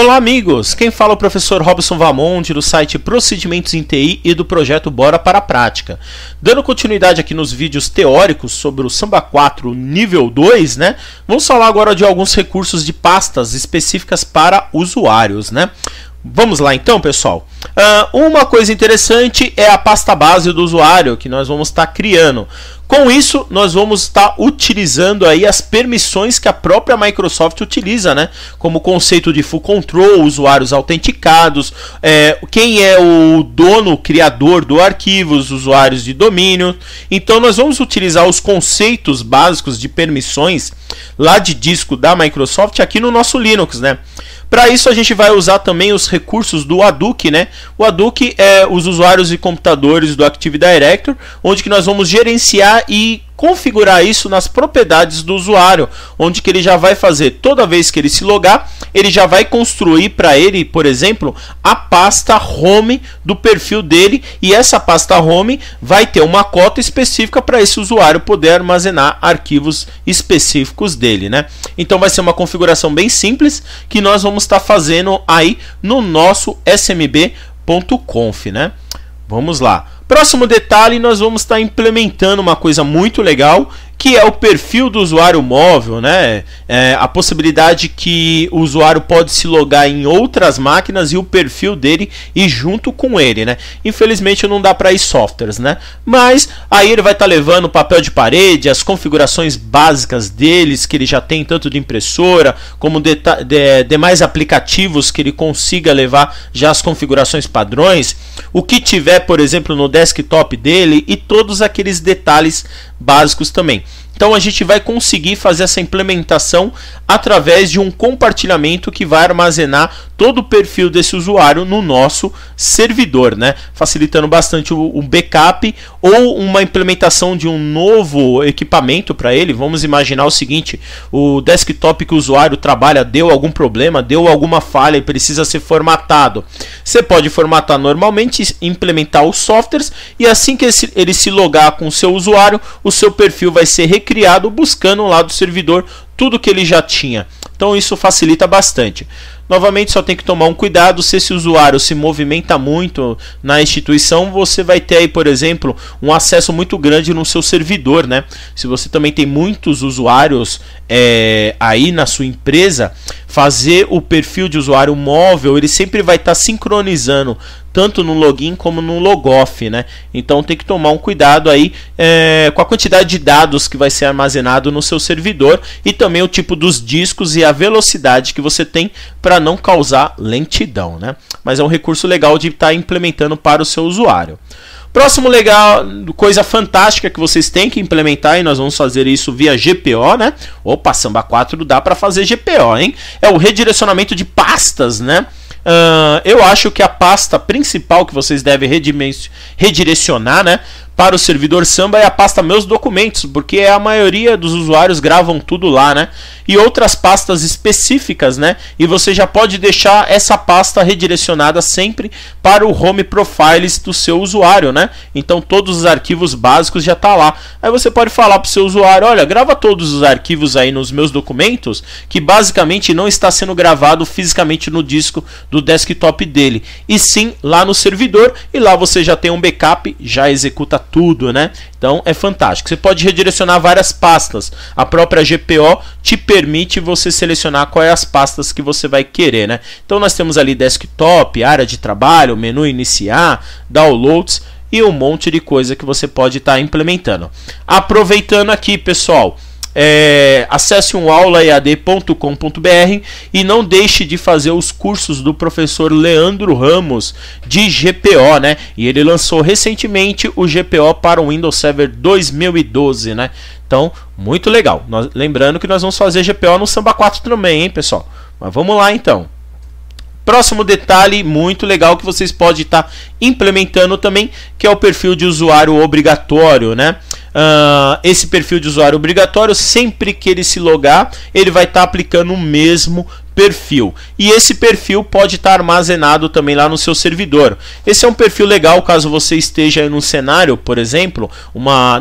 Olá amigos, quem fala é o professor Robson Vamonte do site Procedimentos em TI e do projeto Bora para a Prática. Dando continuidade aqui nos vídeos teóricos sobre o Samba 4 nível 2, né? Vamos falar agora de alguns recursos de pastas específicas para usuários, né? Vamos lá então, pessoal. Uma coisa interessante é a pasta base do usuário que nós vamos estar criando. Com isso, nós vamos estar utilizando aí as permissões que a própria Microsoft utiliza, né? Como o conceito de full control, usuários autenticados, quem é o dono, o criador do arquivo, os usuários de domínio. Então, nós vamos utilizar os conceitos básicos de permissões lá de disco da Microsoft aqui no nosso Linux, né? Para isso, a gente vai usar também os recursos do Hadoop, né? O Hadoop é os usuários e computadores do Active Directory, onde que nós vamos gerenciar e configurar isso nas propriedades do usuário, onde que ele já vai fazer, toda vez que ele se logar, ele já vai construir para ele, por exemplo, a pasta home do perfil dele, e essa pasta home vai ter uma cota específica para esse usuário poder armazenar arquivos específicos dele, né? Então vai ser uma configuração bem simples que nós vamos estar fazendo aí no nosso smb.conf, né? Vamos lá. Próximo detalhe, nós vamos estar implementando uma coisa muito legal, que é o perfil do usuário móvel, né? A possibilidade que o usuário pode se logar em outras máquinas e o perfil dele ir junto com ele, né? Infelizmente não dá para ir softwares, né? Mas aí ele vai estar levando o papel de parede, as configurações básicas deles, que ele já tem tanto de impressora, como demais aplicativos que ele consiga levar já as configurações padrões, o que tiver, por exemplo, no desktop dele e todos aqueles detalhes básicos também. Então a gente vai conseguir fazer essa implementação através de um compartilhamento que vai armazenar todo o perfil desse usuário no nosso servidor, né? Facilitando bastante o backup ou uma implementação de um novo equipamento para ele. Vamos imaginar o seguinte: o desktop que o usuário trabalha deu algum problema, deu alguma falha e precisa ser formatado. Você pode formatar normalmente, implementar os softwares, e assim que ele se logar com o seu usuário, o seu perfil vai ser recriado buscando lá do servidor tudo que ele já tinha. Então isso facilita bastante. Novamente, só tem que tomar um cuidado: se esse usuário se movimenta muito na instituição, você vai ter aí, por exemplo, um acesso muito grande no seu servidor, né? Se você também tem muitos usuários aí na sua empresa, fazer o perfil de usuário móvel, ele sempre vai estar sincronizando tanto no login como no logoff, né? Então tem que tomar um cuidado aí com a quantidade de dados que vai ser armazenado no seu servidor, e também o tipo dos discos e a velocidade que você tem para não causar lentidão, né? Mas é um recurso legal de estar implementando para o seu usuário. Próximo legal, coisa fantástica que vocês têm que implementar, e nós vamos fazer isso via GPO, né? Opa, Samba 4 dá para fazer GPO, hein? É o redirecionamento de pastas, né? Eu acho que a pasta principal que vocês devem redirecionar, né, para o servidor Samba é a pasta Meus Documentos, porque a maioria dos usuários gravam tudo lá, né? E outras pastas específicas, né? E você já pode deixar essa pasta redirecionada sempre para o Home Profiles do seu usuário, né? Então todos os arquivos básicos já tá lá. Aí você pode falar para o seu usuário: olha, grava todos os arquivos aí nos Meus Documentos, que basicamente não está sendo gravado fisicamente no disco do desktop dele, e sim lá no servidor, e lá você já tem um backup, já executa tudo, né? Então é fantástico. Você pode redirecionar várias pastas. A própria GPO te permite você selecionar quais as pastas que você vai querer, né? Então nós temos ali desktop, área de trabalho, menu iniciar, downloads e um monte de coisa que você pode estar implementando. Aproveitando aqui, pessoal, acesse um aulaead.com.br e não deixe de fazer os cursos do professor Leandro Ramos de GPO, né? E ele lançou recentemente o GPO para o Windows Server 2012, né? Então, muito legal. Lembrando que nós vamos fazer GPO no Samba 4 também, hein, pessoal? Mas vamos lá, então. Próximo detalhe muito legal que vocês podem estar implementando também, que é o perfil de usuário obrigatório, né? Esse perfil de usuário obrigatório, sempre que ele se logar, ele vai estar aplicando o mesmo perfil, e esse perfil pode estar armazenado também lá no seu servidor. Esse é um perfil legal caso você esteja em um cenário, por exemplo,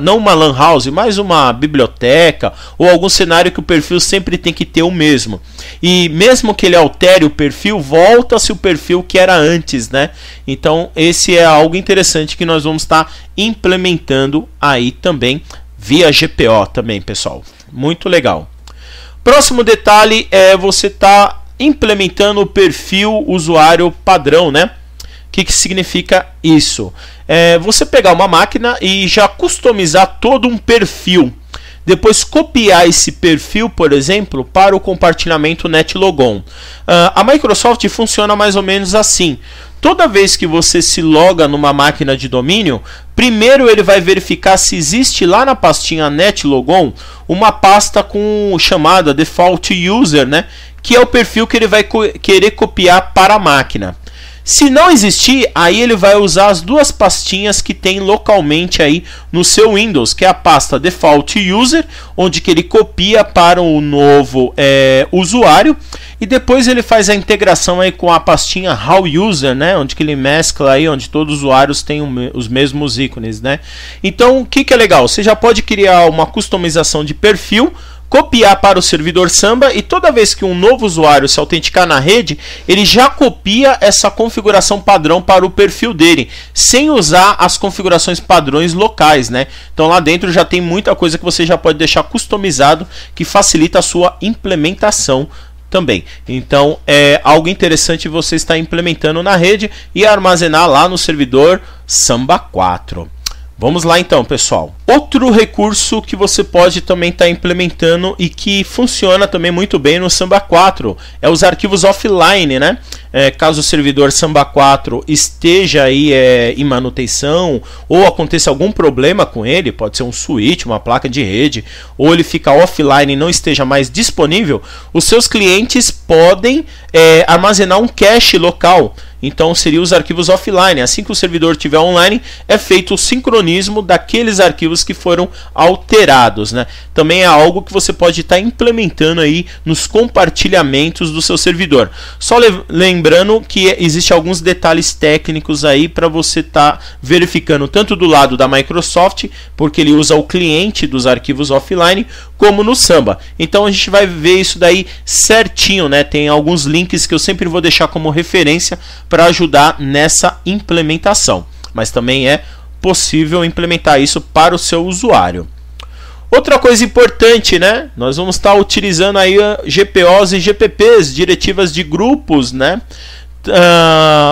não uma LAN house, mas uma biblioteca ou algum cenário que o perfil sempre tem que ter o mesmo. E mesmo que ele altere o perfil, volta-se o perfil que era antes, né? Então esse é algo interessante que nós vamos estar implementando aí também via GPO também, pessoal. Muito legal. Próximo detalhe é você tá implementando o perfil usuário padrão, né? O que significa isso? É você pegar uma máquina e já customizar todo um perfil. Depois copiar esse perfil, por exemplo, para o compartilhamento NetLogon. A Microsoft funciona mais ou menos assim. Toda vez que você se loga numa máquina de domínio, primeiro ele vai verificar se existe lá na pastinha NetLogon uma pasta com chamada Default User, né? Que é o perfil que ele vai querer copiar para a máquina. Se não existir, aí ele vai usar as duas pastinhas que tem localmente aí no seu Windows, que é a pasta Default User, onde que ele copia para o novo usuário, e depois ele faz a integração aí com a pastinha Raw User, né, onde que ele mescla aí, onde todos os usuários têm os mesmos ícones, né. Então, o que é legal? Você já pode criar uma customização de perfil, copiar para o servidor Samba, e toda vez que um novo usuário se autenticar na rede, ele já copia essa configuração padrão para o perfil dele, sem usar as configurações padrões locais, né? Então lá dentro já tem muita coisa que você já pode deixar customizado, que facilita a sua implementação também. Então é algo interessante você estar implementando na rede e armazenar lá no servidor Samba 4. Vamos lá então, pessoal. Outro recurso que você pode também estar implementando e que funciona também muito bem no Samba 4 é os arquivos offline, né? Caso o servidor Samba 4 esteja aí em manutenção ou aconteça algum problema com ele, pode ser um switch, uma placa de rede, ou ele fica offline e não esteja mais disponível, os seus clientes podem armazenar um cache local. Então seria os arquivos offline. Assim que o servidor estiver online, é feito o sincronismo daqueles arquivos que foram alterados, né? Também é algo que você pode estar implementando aí nos compartilhamentos do seu servidor. Só lembrando que existem alguns detalhes técnicos aí para você estar verificando, tanto do lado da Microsoft, porque ele usa o cliente dos arquivos offline, como no Samba. Então a gente vai ver isso daí certinho, né? Tem alguns links que eu sempre vou deixar como referência para ajudar nessa implementação, mas também é possível implementar isso para o seu usuário. Outra coisa importante, né? Nós vamos estar utilizando aí GPOs e GPPs, diretivas de grupos, né?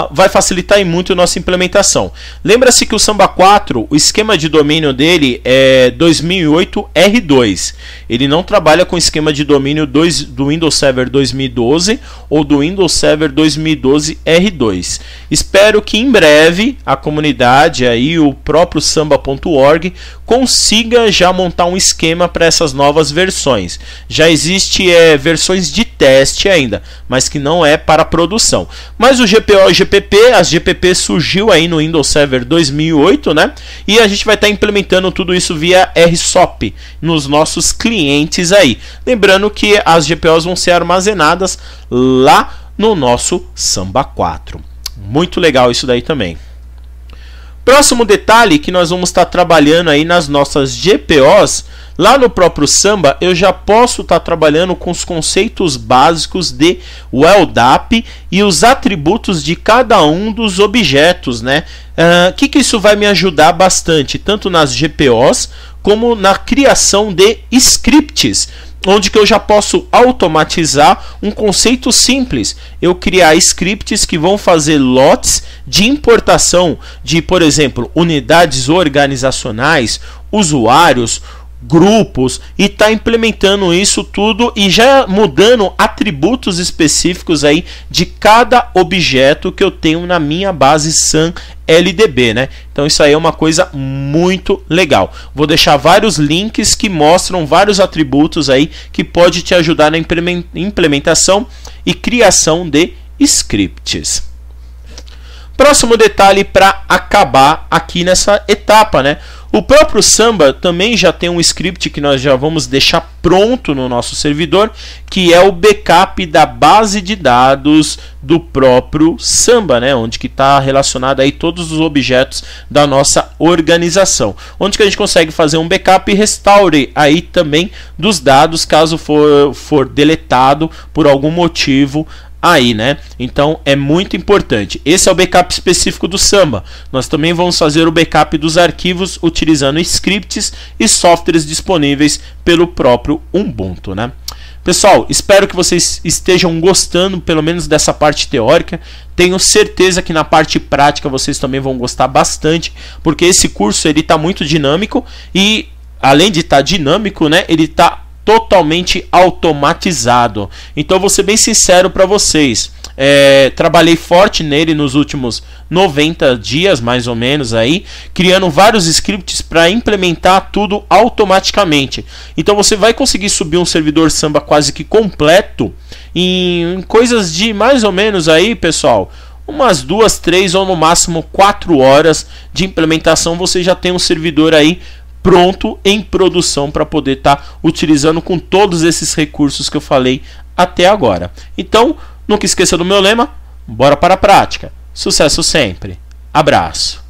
Vai facilitar aí muito a nossa implementação. Lembra-se que o Samba 4, o esquema de domínio dele é 2008 R2. Ele não trabalha com esquema de domínio do Windows Server 2012 ou do Windows Server 2012 R2. Espero que em breve a comunidade aí, o próprio samba.org, consiga já montar um esquema para essas novas versões. Já existe versões de teste ainda, mas que não é para produção. Mas o GPO e GPP, as GPP surgiu aí no Windows Server 2008, né? E a gente vai estar implementando tudo isso via RSOP nos nossos clientes aí. Lembrando que as GPOs vão ser armazenadas lá no nosso Samba 4. Muito legal isso daí também. Próximo detalhe que nós vamos estar trabalhando aí nas nossas GPOs, lá no próprio Samba eu já posso estar trabalhando com os conceitos básicos de LDAP e os atributos de cada um dos objetos, né? Que isso vai me ajudar bastante, tanto nas GPOs como na criação de scripts, onde que eu já posso automatizar um conceito simples. Eu criar scripts que vão fazer lotes de importação de, por exemplo, unidades organizacionais, usuários, grupos, e tá implementando isso tudo e já mudando atributos específicos aí de cada objeto que eu tenho na minha base SAM LDB, né? Então isso aí é uma coisa muito legal. Vou deixar vários links que mostram vários atributos aí que pode te ajudar na implementação e criação de scripts. Próximo detalhe para acabar aqui nessa etapa, né? O próprio Samba também já tem um script que nós já vamos deixar pronto no nosso servidor, que é o backup da base de dados do próprio Samba, né? Onde que está relacionado aí todos os objetos da nossa organização, onde que a gente consegue fazer um backup e restaure aí também dos dados caso for deletado por algum motivo aí, né? Então é muito importante. Esse é o backup específico do Samba. Nós também vamos fazer o backup dos arquivos utilizando scripts e softwares disponíveis pelo próprio Ubuntu, né? Pessoal, espero que vocês estejam gostando pelo menos dessa parte teórica. Tenho certeza que na parte prática vocês também vão gostar bastante, porque esse curso ele está muito dinâmico e além de estar dinâmico, né, ele está totalmente automatizado. Então vou ser bem sincero para vocês, trabalhei forte nele nos últimos 90 dias mais ou menos aí, criando vários scripts para implementar tudo automaticamente. Então você vai conseguir subir um servidor Samba quase que completo em coisas de mais ou menos aí, pessoal, umas 2, 3 ou no máximo 4 horas de implementação. Você já tem um servidor aí pronto em produção para poder estar utilizando com todos esses recursos que eu falei até agora. Então, nunca esqueça do meu lema, bora para a prática. Sucesso sempre. Abraço.